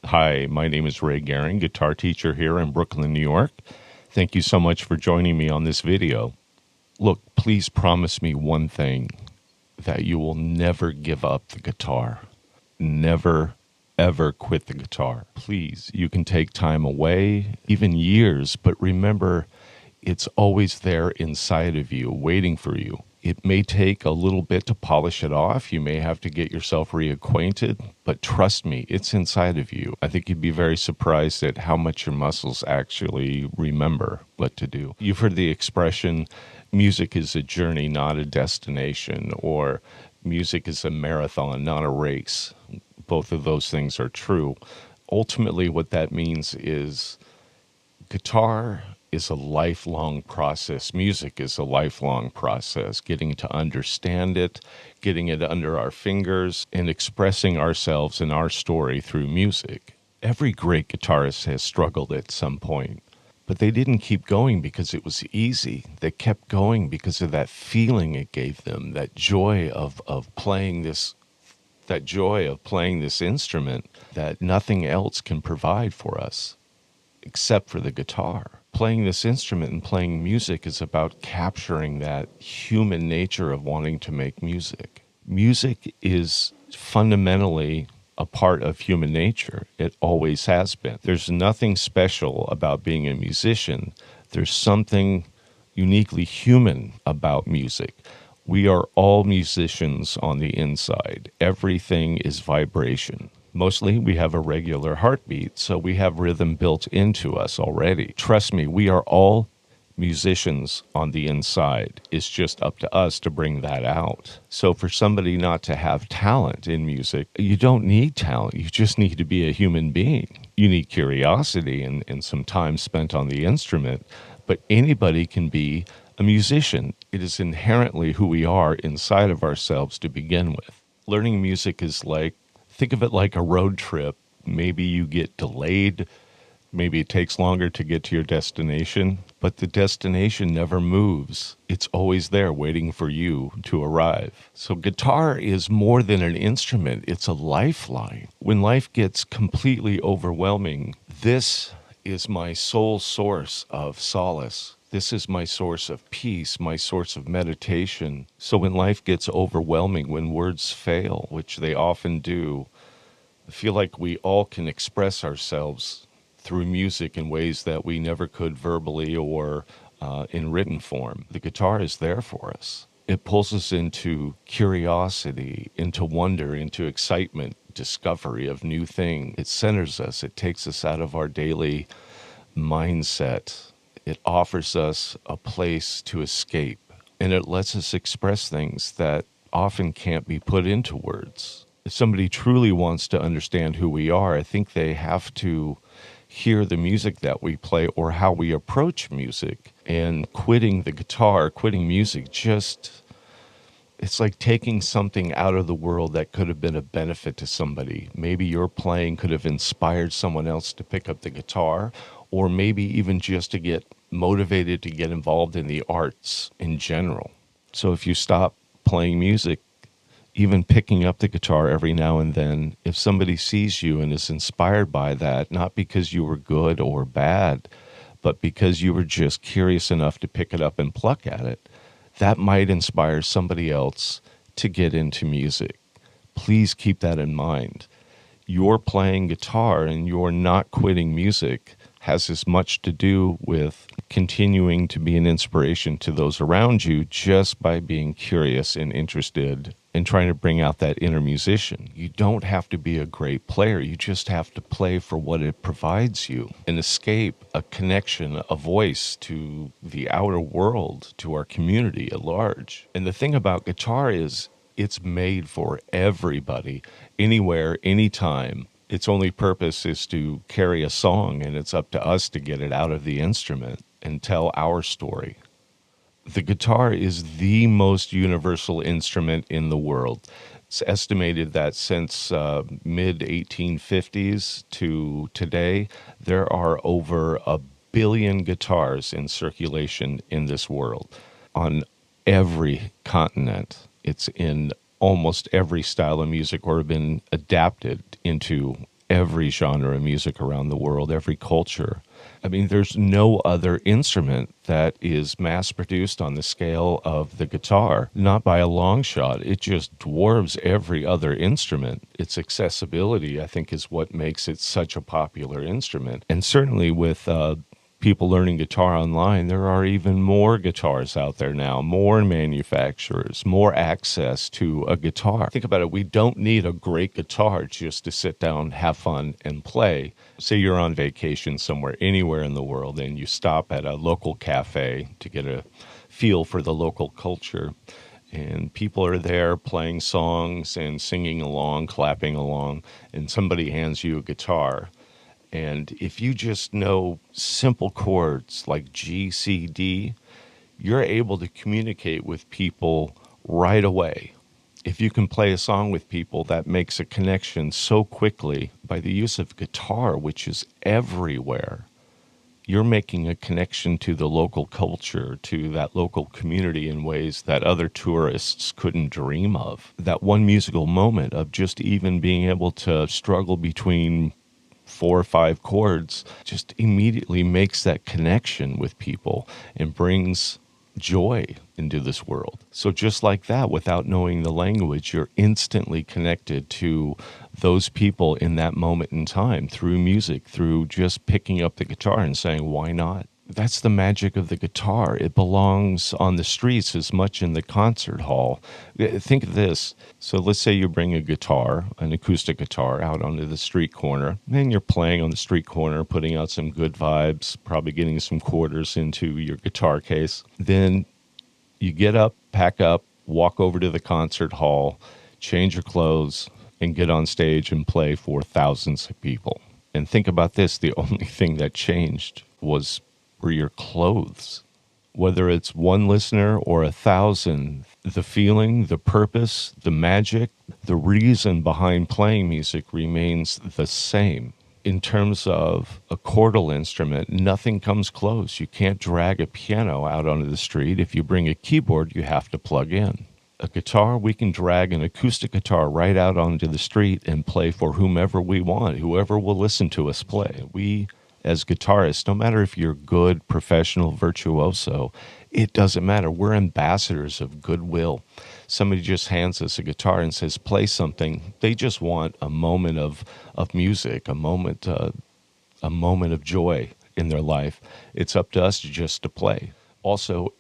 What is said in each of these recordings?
Hi, my name is Ray Gehring, guitar teacher here in Brooklyn, New York. Thank you so much for joining me on this video. Look, please promise me one thing, that you will never give up the guitar. Never, ever quit the guitar. Please, you can take time away, even years, but remember, it's always there inside of you, waiting for you. It may take a little bit to polish it off. You may have to get yourself reacquainted, but trust me, it's inside of you. I think you'd be very surprised at how much your muscles actually remember what to do. You've heard the expression, music is a journey, not a destination, or music is a marathon, not a race. Both of those things are true. Ultimately, what that means is guitar is a lifelong process. Music is a lifelong process. Getting to understand it, getting it under our fingers, and expressing ourselves and our story through music. Every great guitarist has struggled at some point, but they didn't keep going because it was easy. They kept going because of that feeling it gave them, that joy of playing this instrument that nothing else can provide for us except for the guitar. Playing this instrument and playing music is about capturing that human nature of wanting to make music. Music is fundamentally a part of human nature. It always has been. There's nothing special about being a musician. There's something uniquely human about music. We are all musicians on the inside. Everything is vibration. Mostly we have a regular heartbeat, so we have rhythm built into us already. Trust me, we are all musicians on the inside. It's just up to us to bring that out. So for somebody not to have talent in music, you don't need talent. You just need to be a human being. You need curiosity and some time spent on the instrument, but anybody can be a musician. It is inherently who we are inside of ourselves to begin with. Learning music is think of it like a road trip. Maybe you get delayed. Maybe it takes longer to get to your destination, but the destination never moves. It's always there waiting for you to arrive. So guitar is more than an instrument. It's a lifeline. When life gets completely overwhelming, this is my sole source of solace. This is my source of peace, my source of meditation. So when life gets overwhelming, when words fail, which they often do, I feel like we all can express ourselves through music in ways that we never could verbally or in written form. The guitar is there for us. It pulls us into curiosity, into wonder, into excitement, discovery of new things. It centers us. It takes us out of our daily mindset. It offers us a place to escape, and it lets us express things that often can't be put into words. If somebody truly wants to understand who we are, I think they have to hear the music that we play or how we approach music. And quitting the guitar, quitting music, it's like taking something out of the world that could have been a benefit to somebody. Maybe your playing could have inspired someone else to pick up the guitar, or maybe even just to get motivated to get involved in the arts in general. So if you stop playing music, even picking up the guitar every now and then, if somebody sees you and is inspired by that, not because you were good or bad, but because you were just curious enough to pick it up and pluck at it, that might inspire somebody else to get into music. Please keep that in mind. Your playing guitar and your not quitting music has as much to do with continuing to be an inspiration to those around you just by being curious and interested and trying to bring out that inner musician. You don't have to be a great player. You just have to play for what it provides you, an escape, a connection, a voice to the outer world, to our community at large. And the thing about guitar is it's made for everybody, anywhere, anytime. Its only purpose is to carry a song, and it's up to us to get it out of the instrument and tell our story. The guitar is the most universal instrument in the world. It's estimated that since mid-1850s to today, there are over 1 billion guitars in circulation in this world. On every continent, it's in almost every style of music or been adapted into every genre of music around the world, every culture. I mean, there's no other instrument that is mass-produced on the scale of the guitar, not by a long shot. It just dwarfs every other instrument. Its accessibility, I think, is what makes it such a popular instrument. And certainly with people learning guitar online, there are even more guitars out there now, more manufacturers, more access to a guitar. Think about it. We don't need a great guitar just to sit down, have fun, and play. Say you're on vacation somewhere, anywhere in the world, and you stop at a local cafe to get a feel for the local culture. And people are there playing songs and singing along, clapping along, and somebody hands you a guitar. And if you just know simple chords like G, C, D, you're able to communicate with people right away. If you can play a song with people, that makes a connection so quickly by the use of guitar, which is everywhere. You're making a connection to the local culture, to that local community in ways that other tourists couldn't dream of. That one musical moment of just even being able to struggle between 4 or 5 chords just immediately makes that connection with people and brings joy into this world. So just like that, without knowing the language, you're instantly connected to those people in that moment in time through music, through just picking up the guitar and saying, why not? That's the magic of the guitar. It belongs on the streets as much in the concert hall. Think of this. So let's say you bring a guitar, an acoustic guitar, out onto the street corner, and you're playing on the street corner, putting out some good vibes, probably getting some quarters into your guitar case. Then you get up, pack up, walk over to the concert hall, change your clothes, and get on stage and play for thousands of people. And think about this. The only thing that changed were your clothes. Whether it's one listener or 1,000, the feeling, the purpose, the magic, the reason behind playing music remains the same. In terms of a chordal instrument, nothing comes close. You can't drag a piano out onto the street. If you bring a keyboard, you have to plug in. A guitar, we can drag an acoustic guitar right out onto the street and play for whomever we want, whoever will listen to us play. We, as guitarists, no matter if you're good, professional, virtuoso, it doesn't matter. We're ambassadors of goodwill. Somebody just hands us a guitar and says, play something. They just want a moment of music, a moment of joy in their life. It's up to us just to play. Also,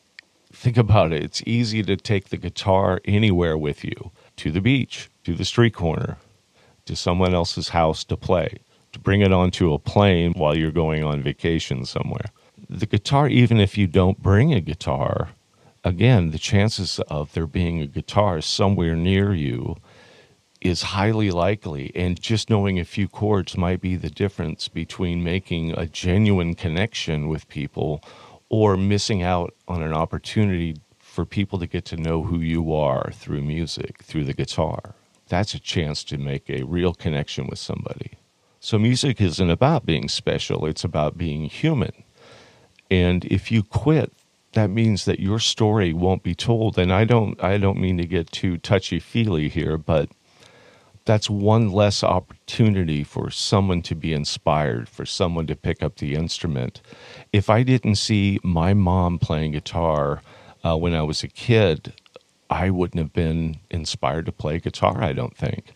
think about it. It's easy to take the guitar anywhere with you, to the beach, to the street corner, to someone else's house to play, to bring it onto a plane while you're going on vacation somewhere. The guitar, even if you don't bring a guitar, again, the chances of there being a guitar somewhere near you is highly likely, and just knowing a few chords might be the difference between making a genuine connection with people or missing out on an opportunity for people to get to know who you are through music, through the guitar. That's a chance to make a real connection with somebody. So music isn't about being special, it's about being human. And if you quit, that means that your story won't be told. And I don't mean to get too touchy-feely here, but that's one less opportunity for someone to be inspired, for someone to pick up the instrument. If I didn't see my mom playing guitar when I was a kid, I wouldn't have been inspired to play guitar, I don't think.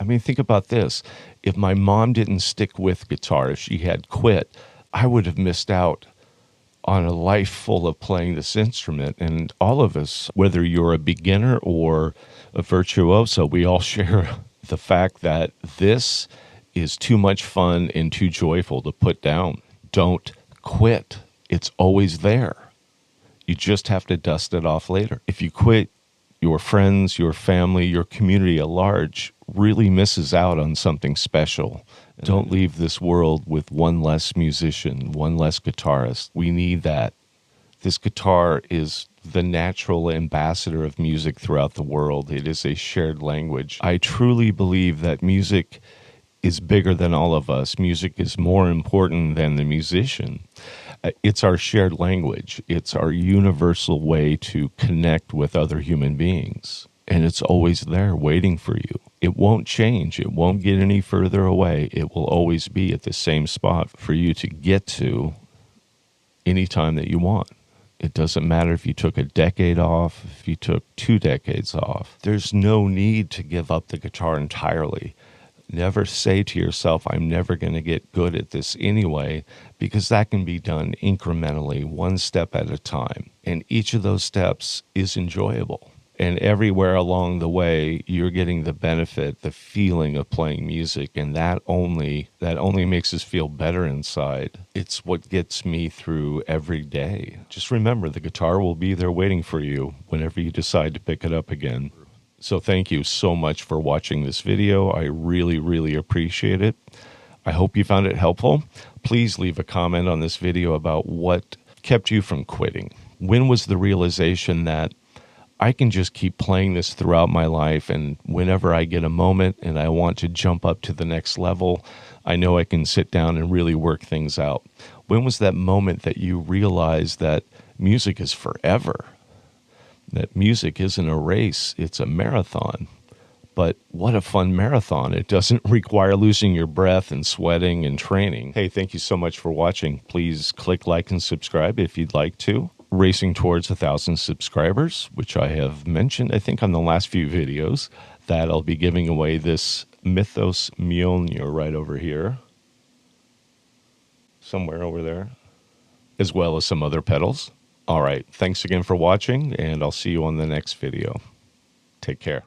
I mean, think about this. If my mom didn't stick with guitar, if she had quit, I would have missed out on a life full of playing this instrument. And all of us, whether you're a beginner or a virtuoso, we all share the fact that this is too much fun and too joyful to put down. Don't quit. It's always there. You just have to dust it off later. If you quit, your friends, your family, your community at large really misses out on something special. Don't leave this world with one less musician, one less guitarist. We need that. This guitar is the natural ambassador of music throughout the world. It is a shared language. I truly believe that music is bigger than all of us. Music is more important than the musician. It's our shared language. It's our universal way to connect with other human beings. And it's always there waiting for you. It won't change. It won't get any further away. It will always be at the same spot for you to get to anytime that you want. It doesn't matter if you took a decade off, if you took 2 decades off. There's no need to give up the guitar entirely. Never say to yourself, I'm never going to get good at this anyway, because that can be done incrementally, one step at a time. And each of those steps is enjoyable. And everywhere along the way, you're getting the benefit, the feeling of playing music, and that only makes us feel better inside. It's what gets me through every day. Just remember, the guitar will be there waiting for you whenever you decide to pick it up again. So thank you so much for watching this video. I really, really appreciate it. I hope you found it helpful. Please leave a comment on this video about what kept you from quitting. When was the realization that I can just keep playing this throughout my life, and whenever I get a moment and I want to jump up to the next level, I know I can sit down and really work things out? When was that moment that you realized that music is forever? That music isn't a race, it's a marathon. But what a fun marathon. It doesn't require losing your breath and sweating and training. Hey, thank you so much for watching. Please click like and subscribe if you'd like to. Racing towards 1,000 subscribers, which I have mentioned, I think, on the last few videos, that I'll be giving away this Mythos Mjolnir right over here. Somewhere over there. As well as some other pedals. All right, thanks again for watching, and I'll see you on the next video. Take care.